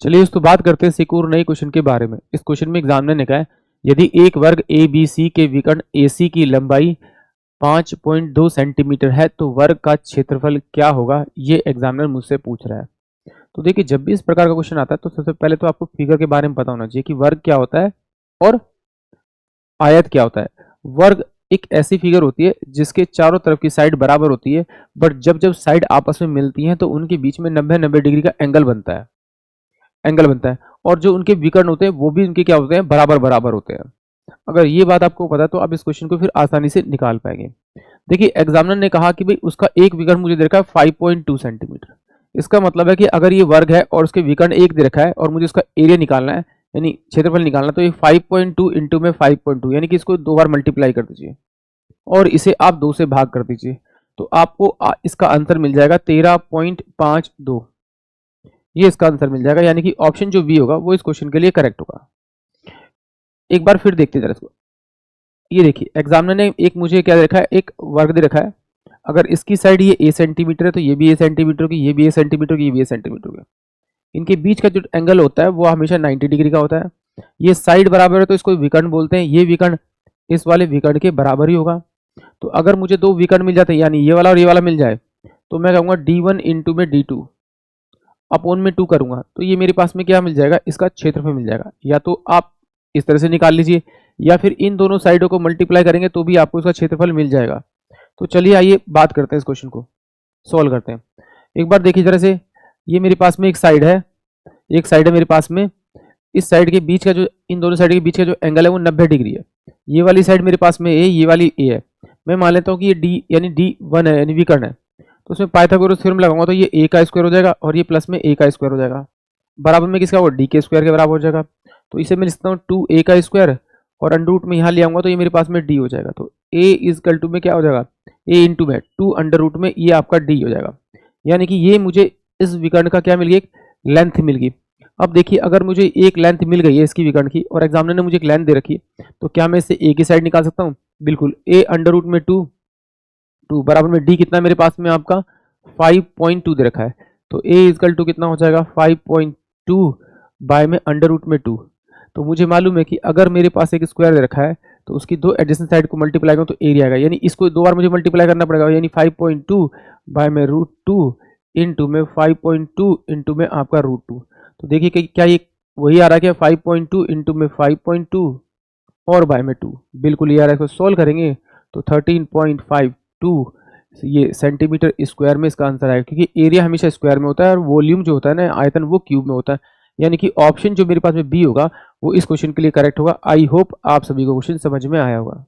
चलिए दोस्तों बात करते हैं एक और नए क्वेश्चन के बारे में। इस क्वेश्चन में एग्जामिनर ने कहा है यदि एक वर्ग ए बी सी के विकर्ण AC की लंबाई 5.2 सेंटीमीटर है तो वर्ग का क्षेत्रफल क्या होगा, ये एग्जामिनर मुझसे पूछ रहा है। तो देखिए जब भी इस प्रकार का क्वेश्चन आता है तो सबसे पहले तो आपको फिगर के बारे में पता होना चाहिए कि वर्ग क्या होता है और आयत क्या होता है। वर्ग एक ऐसी फिगर होती है जिसके चारों तरफ की साइड बराबर होती है, बट जब जब साइड आपस में मिलती हैं तो उनके बीच में 90-90 डिग्री का एंगल बनता है और जो उनके विकर्ण होते हैं वो भी उनके क्या होते हैं, बराबर बराबर होते हैं। अगर ये बात आपको पता है तो आप इस क्वेश्चन को फिर आसानी से निकाल पाएंगे। देखिए एग्जामिनर ने कहा कि भाई उसका एक विकर्ण मुझे दे रखा है 5.2 सेंटीमीटर। इसका मतलब है कि अगर ये वर्ग है और उसके विकर्ण एक दे रखा है और मुझे उसका एरिया निकालना है यानी क्षेत्रफल निकालना है, तो ये 5.2 इंटू में 5.2 यानी कि इसको 2 बार मल्टीप्लाई कर दीजिए और इसे आप 2 से भाग कर दीजिए तो आपको इसका आंसर मिल जाएगा 13.52। ये इसका आंसर मिल जाएगा, यानी कि ऑप्शन जो बी होगा वो इस क्वेश्चन के लिए करेक्ट होगा। एक बार फिर देखते हैं जरा इसको। ये देखिए एग्जामिनर ने एक मुझे क्या दे रखा है, एक वर्ग दे रखा है। अगर इसकी साइड ये a सेंटीमीटर है तो ये भी a सेंटीमीटर की, ये भी a सेंटीमीटर की, ये भी a सेंटीमीटर की। इनके बीच का जो एंगल होता है वो हमेशा 90 डिग्री का होता है। ये साइड बराबर है तो इसको विकर्ण बोलते हैं। ये विकर्ण इस वाले विकर्ण के बराबर ही होगा। तो अगर मुझे दो विकर्ण मिल जाते हैं यानी ये वाला और ये वाला मिल जाए तो मैं कहूँगा d1 इंटू में d2 अपॉन में 2 करूंगा तो ये मेरे पास में क्या मिल जाएगा, इसका क्षेत्रफल मिल जाएगा। या तो आप इस तरह से निकाल लीजिए या फिर इन दोनों साइडों को मल्टीप्लाई करेंगे तो भी आपको इसका क्षेत्रफल मिल जाएगा। तो चलिए आइए बात करते हैं, इस क्वेश्चन को सॉल्व करते हैं। एक बार देखिए जरा से, ये मेरे पास में एक साइड है मेरे पास में। इस साइड के बीच का जो, इन दोनों साइड के बीच का जो एंगल है वो 90 डिग्री है। ये वाली साइड मेरे पास में ए, ये वाली ए है। मैं मान लेता हूँ कि ये डी यानी D1 है यानी विकर्ण है, तो उसमें पाइथागोरस थ्योरम लगाऊंगा तो ये a का स्क्वायर हो जाएगा और ये प्लस में a का स्क्वायर हो जाएगा। बराबर में किसका होगा, d के स्क्वायर के बराबर हो जाएगा। तो इसे मैं लिखता हूँ 2a का स्क्वायर और अंडर रूट में यहाँ ले आऊंगा तो ये मेरे पास में d हो जाएगा। तो a इजकल टू में क्या हो जाएगा, a इंटू में 2 अंडर रूट में ये आपका d हो जाएगा। यानी कि ये मुझे इस विकर्ण का क्या मिल गया, एक लेंथ मिल गई। अब देखिए अगर मुझे एक लेंथ मिल गई है इसकी विकर्ण की और एग्जामिनर ने मुझे एक लेंथ दे रखी है तो क्या मैं इसे a की साइड निकाल सकता हूँ, बिल्कुल। a अंडर रूट में 2 बराबर में d कितना मेरे पास में आपका 5.2 दे रखा है। तो a इजकल टू कितना हो जाएगा 5.2 बाय में अंडर रूट में 2। तो मुझे मालूम है कि अगर मेरे पास एक स्क्वायर दे रखा है तो उसकी दो एडजेसेंट साइड को मल्टीप्लाई करूँ तो एरिया आएगा, यानी इसको 2 बार मुझे मल्टीप्लाई करना पड़ेगा। यानी 5.2 बाय में √2 इंटू में 5.2 इंटू में आपका √2। तो देखिए कि क्या ये वही आ रहा है क्या, 5.2 इंटू में 5.2 और बाय में 2, बिल्कुल ये आ रहा है। इसको सोल्व करेंगे तो 13.52 ये सेंटीमीटर स्क्वायर में इसका आंसर आएगा, क्योंकि एरिया हमेशा स्क्वायर में होता है और वॉल्यूम जो होता है ना, आयतन, वो क्यूब में होता है। यानी कि ऑप्शन जो मेरे पास में बी होगा वो इस क्वेश्चन के लिए करेक्ट होगा। आई होप आप सभी को क्वेश्चन समझ में आया होगा।